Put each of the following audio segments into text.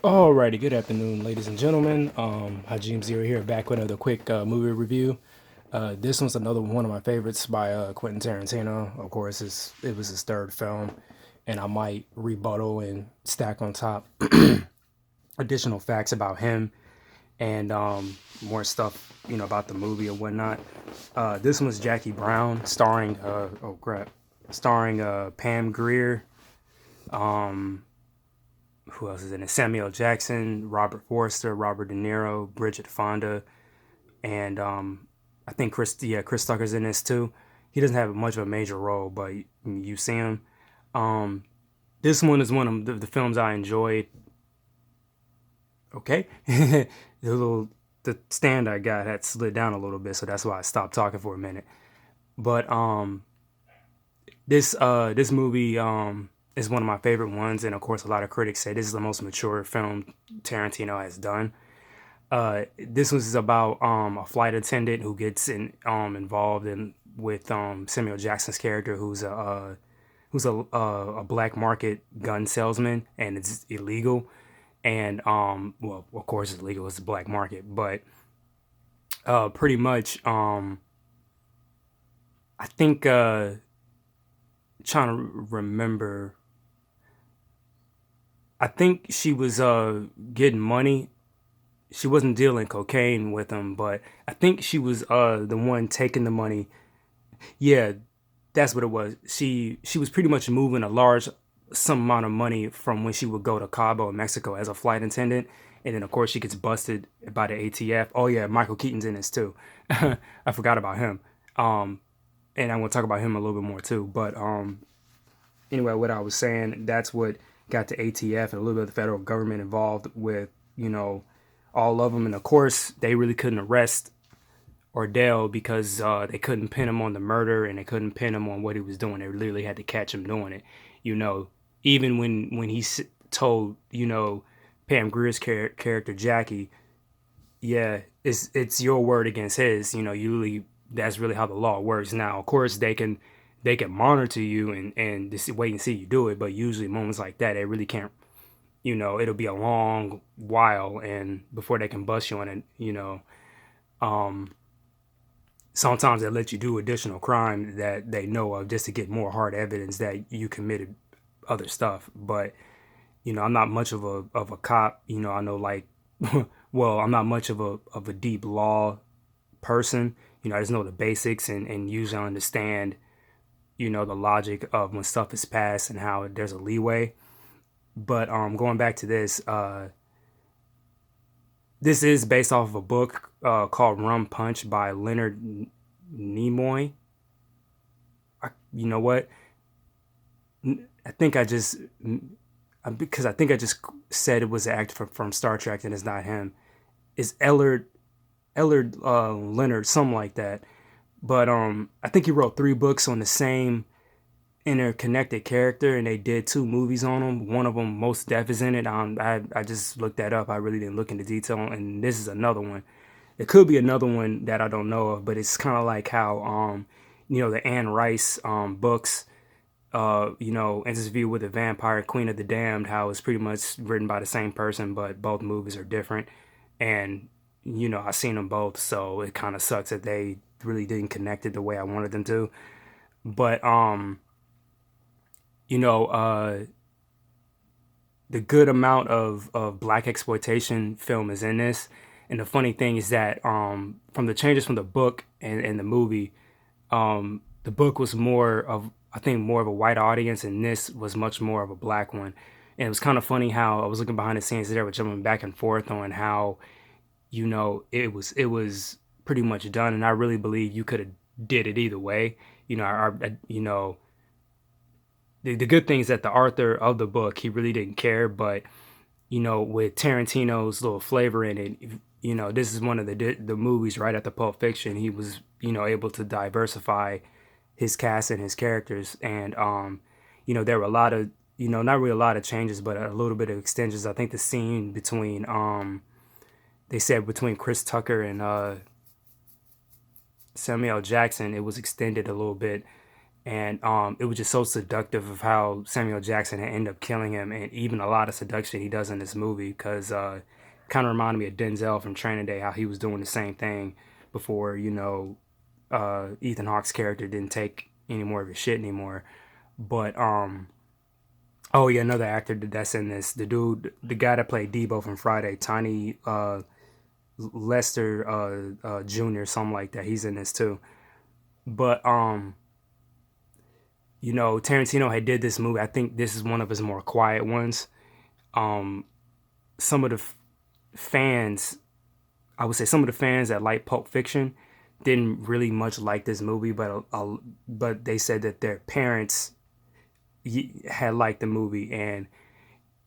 Alrighty, good afternoon, ladies and gentlemen. Hajim Zero here, back with another quick movie review. This one's another one of my favorites by Quentin Tarantino. Of course, it was his third film, and I might rebuttal and stack on top additional facts about him and more stuff, about the movie or whatnot. This one's Jackie Brown, starring starring Pam Grier. Who else is in it? Samuel Jackson, Robert Forster, Robert De Niro, Bridget Fonda, and I think Chris Tucker's in this too. He doesn't have much of a major role, but you see him. Um, this one is one of the films I enjoyed. Okay, the stand I got had slid down a little bit, so that's why I stopped talking for a minute. But this movie is one of my favorite ones, and of course, a lot of critics say this is the most mature film Tarantino has done. This was about a flight attendant who gets involved in with Samuel Jackson's character, who's a black market gun salesman, and it's illegal. And well, of course, it's legal. It's a black market, but pretty much, I think trying to remember. I think she was getting money. She wasn't dealing cocaine with him, but I think she was the one taking the money. Yeah, that's what it was. She was pretty much moving a large some amount of money from when she would go to Cabo in Mexico as a flight attendant, and then of course she gets busted by the ATF. Oh yeah, Michael Keaton's in this too. I forgot about him. Um, and I'm gonna talk about him a little bit more too. But anyway, what I was saying, that's what got the ATF and a little bit of the federal government involved with, all of them. And of course, they really couldn't arrest Ordell because they couldn't pin him on the murder and they couldn't pin him on what he was doing. They literally had to catch him doing it. You know, even when he told, Pam Grier's character Jackie, yeah, it's your word against his. You really that's really how the law works. Now, of course, they can monitor you and just wait and see you do it, but usually moments like that, they really can't. It'll be a long while and before they can bust you on it. Um, Sometimes they let you do additional crime that they know of just to get more hard evidence that you committed other stuff. But I'm not much of a cop. I know like, well, I'm not much of a deep law person. I just know the basics and usually understand the logic of when stuff is passed and how there's a leeway. But going back to this, this is based off of a book called Rum Punch by Leonard Nimoy. You know what? I think I just because I think I just said it was an actor from Star Trek and it's not him. It's Ellard Leonard, something like that. But I think he wrote three books on the same interconnected character, and they did two movies on him. One of them, Most Def, is in it. I just looked that up. I really didn't look into detail, and this is another one. It could be another one that I don't know of, but it's kind of like how the Anne Rice books, Interview with the Vampire, Queen of the Damned, how it's pretty much written by the same person, but both movies are different. And I've seen them both, so it kind of sucks that they really didn't connect it the way I wanted them to. But you know, the good amount of black exploitation film is in this. And the funny thing is that from the changes from the book and the movie, the book was more of, I think, more of a white audience, and this was much more of a black one. And it was kind of funny how I was looking behind the scenes there, with jumping back and forth on how, it was pretty much done, and I really believe you could have did it either way. The good thing is that the author of the book, he really didn't care, but with Tarantino's little flavor in it, this is one of the movies right after Pulp Fiction. He was able to diversify his cast and his characters, and there were a lot of not really a lot of changes, but a little bit of extensions. I think the scene between they said between Chris Tucker and Samuel Jackson, it was extended a little bit, and it was just so seductive of how Samuel Jackson had ended up killing him, and even a lot of seduction he does in this movie, because kind of reminded me of Denzel from Training Day, how he was doing the same thing before, Ethan Hawke's character didn't take any more of his shit anymore. But oh yeah, another actor that's in this, the guy that played Debo from Friday, Tiny Lester Jr., something like that. He's in this too. But Tarantino had did this movie. I think this is one of his more quiet ones. Um, some of the fans, I would say, some of the fans that like Pulp Fiction didn't really much like this movie, but they said that their parents had liked the movie, and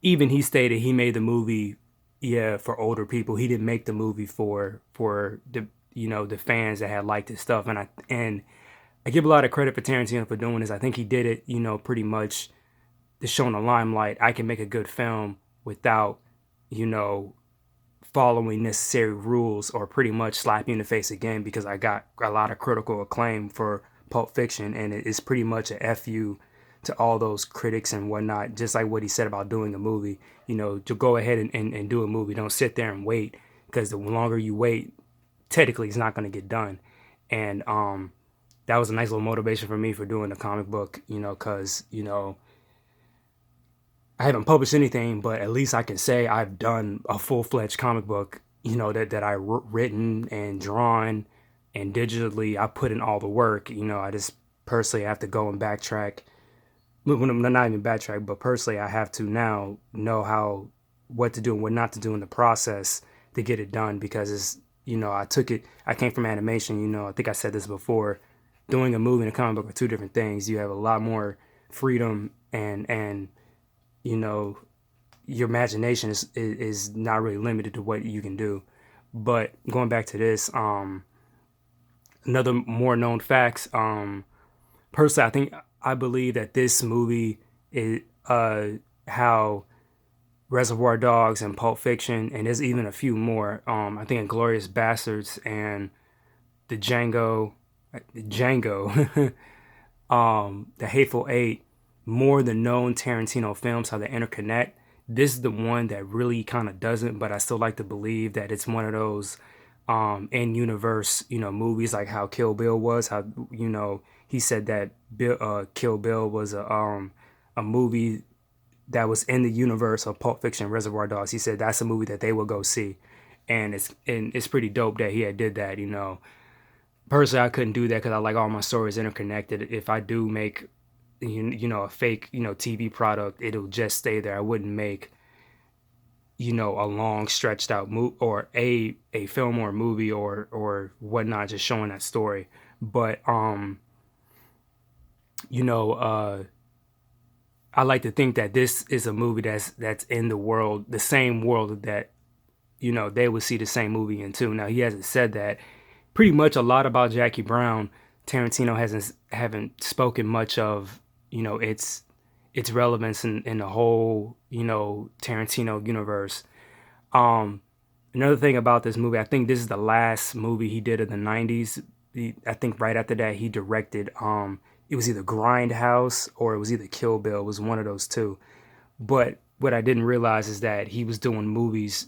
even he stated he made the movie, yeah, for older people. He didn't make the movie for the fans that had liked his stuff, and I give a lot of credit for Tarantino for doing this. I think he did it, pretty much to show in the limelight. I can make a good film without, you know, following necessary rules or pretty much slap you in the face again, because I got a lot of critical acclaim for Pulp Fiction, and it's pretty much a fu to all those critics and whatnot. Just like what he said about doing a movie, to go ahead and do a movie. Don't sit there and wait, because the longer you wait, technically it's not going to get done. And that was a nice little motivation for me for doing the comic book, because I haven't published anything, but at least I can say I've done a full-fledged comic book, that I written and drawn and digitally. I put in all the work. I just personally have to go and backtrack. Well, not even backtrack, but personally I have to now know what to do and what not to do in the process to get it done, because I came from animation. I think I said this before. Doing a movie and a comic book are two different things. You have a lot more freedom, and you know your imagination is not really limited to what you can do. But going back to this, another more known facts. Personally, I believe that this movie is how Reservoir Dogs and Pulp Fiction, and there's even a few more. I think Inglorious Bastards and the Django, the Hateful Eight, more the known Tarantino films, how they interconnect. This is the one that really kind of doesn't, but I still like to believe that it's one of those in universe, movies, like how Kill Bill was. How he said that Kill Bill was a movie that was in the universe of Pulp Fiction, Reservoir Dogs. He said that's a movie that they will go see, and it's pretty dope that he had did that. Personally, I couldn't do that because I like all my stories interconnected. If I do make a fake TV product, it'll just stay there. I wouldn't make a long stretched out movie, or a film or a movie or whatnot, just showing that story. But I like to think that this is a movie that's in the world, the same world that they would see the same movie in too. Now, he hasn't said that. Pretty much a lot about Jackie Brown, Tarantino haven't spoken much of its relevance in the whole Tarantino universe. Another thing about this movie, I think this is the last movie he did in the 90s. I think right after that he directed it was either Grindhouse or it was either Kill Bill. It was one of those two. But what I didn't realize is that he was doing movies,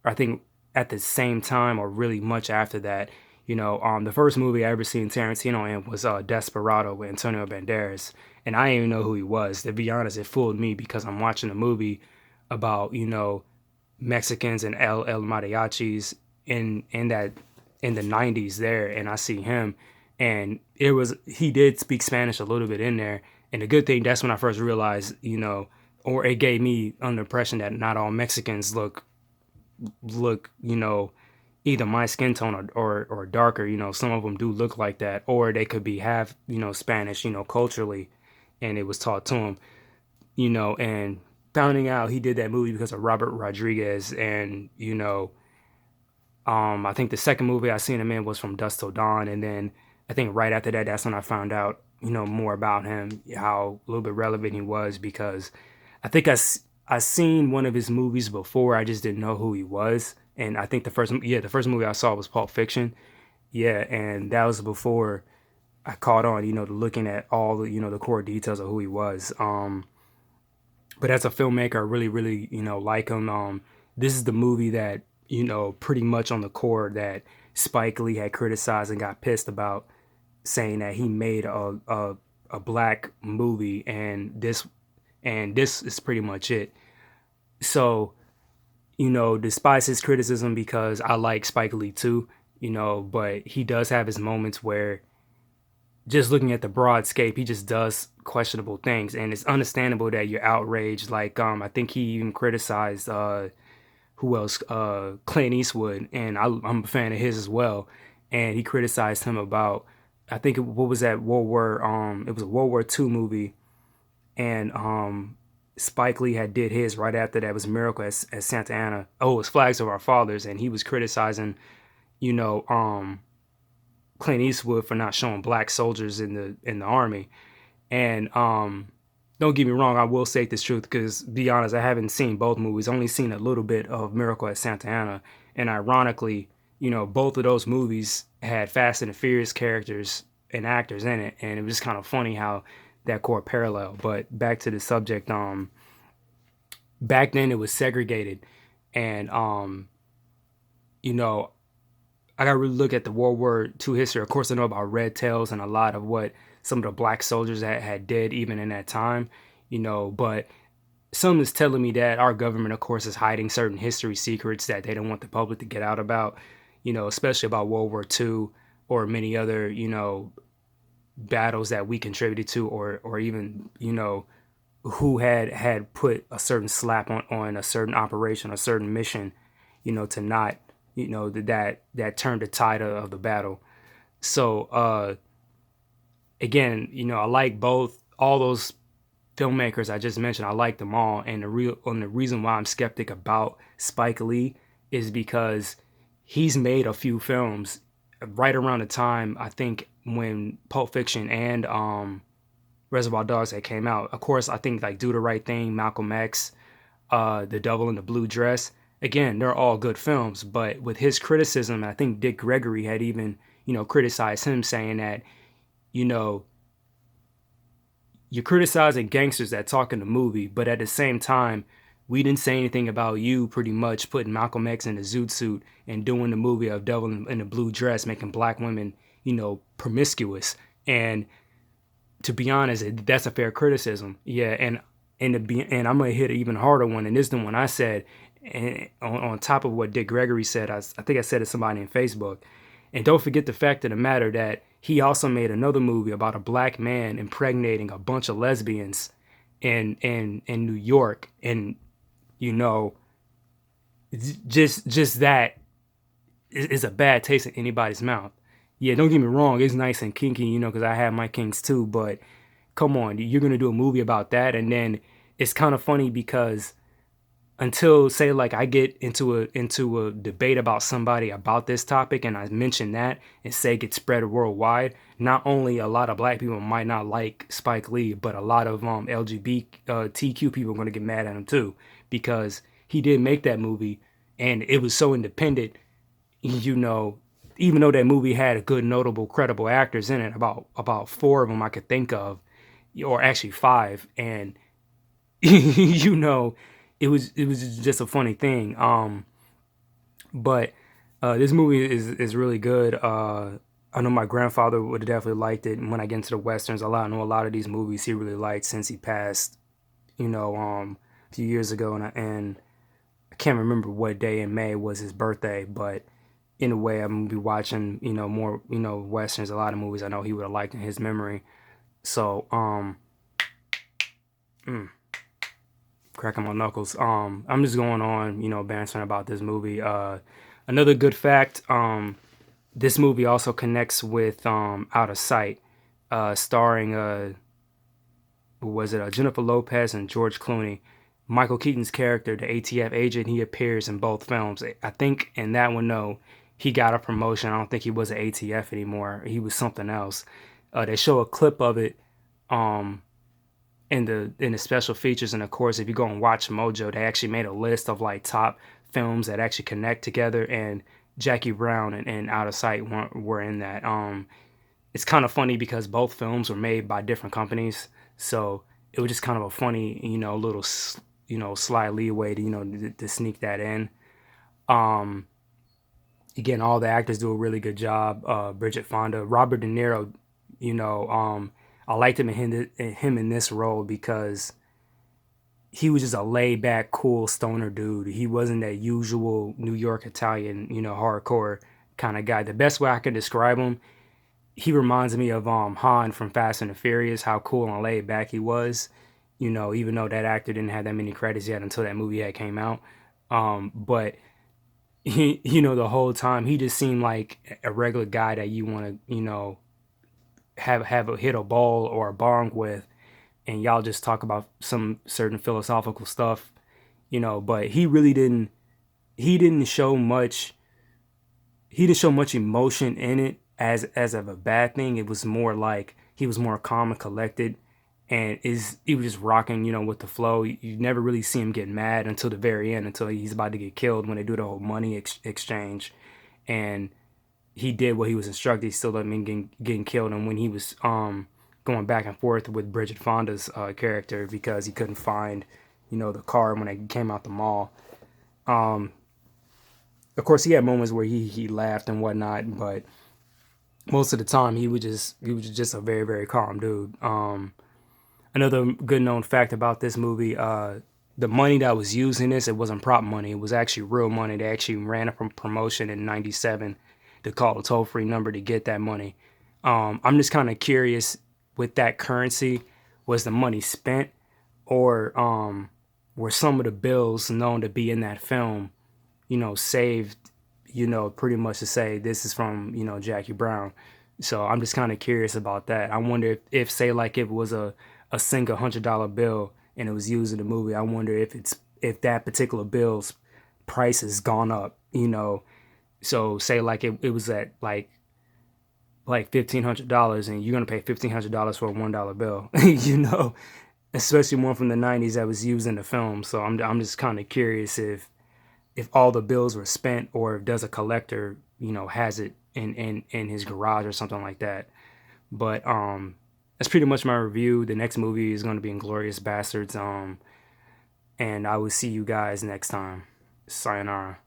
I think, at the same time or really much after that. The first movie I ever seen Tarantino in was Desperado with Antonio Banderas, and I didn't even know who he was. To be honest, it fooled me because I'm watching a movie about Mexicans and El Mariachis in the 90s there, and I see him, and he did speak Spanish a little bit in there, and the good thing, that's when I first realized, or it gave me under the impression that not all Mexicans look either my skin tone or darker. Some of them do look like that, or they could be half Spanish, culturally, and it was taught to them. And finding out he did that movie because of Robert Rodriguez, and I think the second movie I seen him in was From Dusk Till Dawn, and then I think right after that, that's when I found out more about him, how a little bit relevant he was, because I think I seen one of his movies before. I just didn't know who he was. And I think the first movie I saw was Pulp Fiction. Yeah, and that was before I caught on, to looking at all the, the core details of who he was. But as a filmmaker, I really, really, like him. This is the movie that, pretty much on the core that Spike Lee had criticized and got pissed about, saying that he made a black movie, and this is pretty much it. So, despise his criticism because I like Spike Lee too, but he does have his moments where, just looking at the broad scape, he just does questionable things, and it's understandable that you're outraged. Like, I think he even criticized who else? Clint Eastwood, and I'm a fan of his as well. And he criticized him about, I think what was that World War? It was a World War II movie, and Spike Lee had did his right after that. It was Miracle at Santa Ana. Oh, it was Flags of Our Fathers, and he was criticizing, you know, Clint Eastwood for not showing black soldiers in the army. And don't get me wrong, I will say this truth because, be honest, I haven't seen both movies. Only seen a little bit of Miracle at Santa Ana, and ironically, both of those movies had Fast and the Furious characters and actors in it, and it was just kind of funny how that core parallel. But back to the subject, back then it was segregated, and you know, I gotta really look at the World War II history. Of course, I know about Red Tails and a lot of what some of the black soldiers had did even in that time, but something is telling me that our government, of course, is hiding certain history secrets that they don't want the public to get out about, especially about World War II or many other, battles that we contributed to, or even, who had put a certain slap on a certain operation, a certain mission, to not, that turned the tide of the battle. So again, I like all those filmmakers I just mentioned. I like them all, and the reason why I'm skeptic about Spike Lee is because he's made a few films right around the time, I think, when Pulp Fiction and Reservoir Dogs that came out. Of course, I think like Do the Right Thing, Malcolm X, The Devil in the Blue Dress. Again, they're all good films, but with his criticism, I think Dick Gregory had even, criticized him, saying that, you know, you're criticizing gangsters that talk in the movie, but at the same time, we didn't say anything about you pretty much putting Malcolm X in a zoot suit and doing the movie of Devil in a Blue Dress, making black women, promiscuous. And to be honest, that's a fair criticism. Yeah, and I'm gonna hit an even harder one, and this is the one I said. And on top of what Dick Gregory said, I think I said to somebody in Facebook. And don't forget the fact of the matter that he also made another movie about a black man impregnating a bunch of lesbians in New York, and you know, just that is a bad taste in anybody's mouth. Yeah, don't get me wrong, it's nice and kinky, because I have my kinks too. But come on, you're gonna do a movie about that, and then it's kind of funny because until, say, like, I get into a debate about somebody about this topic and I mention that and say it gets spread worldwide, not only a lot of black people might not like Spike Lee, but a lot of LGBTQ people are going to get mad at him too, because he did make that movie and it was so independent, even though that movie had a good, notable, credible actors in it, about four of them I could think of, or actually five, and it was just a funny thing. But this movie is really good. I know my grandfather would have definitely liked it. And when I get into the westerns, I know a lot of these movies he really liked since he passed, a few years ago, and I can't remember what day in May was his birthday, but in a way, I'm gonna be watching, more, westerns. A lot of movies I know he would have liked in his memory. So, cracking my knuckles. I'm just going on, bantering about this movie. Another good fact, this movie also connects with Out of Sight, starring who was it? Jennifer Lopez and George Clooney. Michael Keaton's character, the ATF agent, he appears in both films. I think in that one, no, he got a promotion. I don't think he was an ATF anymore. He was something else. They show a clip of it. In the special features, and of course, if you go and watch Mojo, they actually made a list of like top films that actually connect together, and Jackie Brown and Out of Sight were in that. it's kind of funny because both films were made by different companies, so it was just kind of a funny, little, sly leeway to, to sneak that in. Um, Again, all the actors do a really good job. Bridget, Fonda, Robert De Niro, you know, um, I liked him in this role because he was just a laid back, cool stoner dude. He wasn't that usual New York Italian, hardcore kind of guy. The best way I can describe him, he reminds me of Han from Fast and the Furious, how cool and laid back he was. Even though that actor didn't have that many credits yet until that movie had came out. But he, the whole time he just seemed like a regular guy that you want to, have a hit a ball or a bong with, and y'all just talk about some certain philosophical stuff, But he didn't show much. He didn't show much emotion in it as of a bad thing. It was more like he was more calm and collected, and he was just rocking, with the flow. You never really see him get mad until the very end, until he's about to get killed when they do the whole money exchange, and he did what he was instructed. He still let me getting killed, and when he was going back and forth with Bridget Fonda's character because he couldn't find, the car when they came out the mall. Um, of course, he had moments where he laughed and whatnot, but most of the time he was just a very very calm dude. Another good known fact about this movie, the money that was used in this, it wasn't prop money. It was actually real money. They actually ran a promotion in '97 to call a toll free number to get that money. I'm just kind of curious with that currency, was the money spent, or were some of the bills known to be in that film, saved, pretty much to say this is from, Jackie Brown. So I'm just kind of curious about that. I wonder if say like it was a single $100 bill and it was used in the movie. I wonder if that particular bill's price has gone up, So say like it was at like $1,500 and you're gonna pay $1,500 for a $1 bill, especially one from the '90s that was used in the film. So I'm just kind of curious if all the bills were spent, or if does a collector, has it in his garage or something like that. But that's pretty much my review. The next movie is going to be Inglorious Bastards. And I will see you guys next time. Sayonara.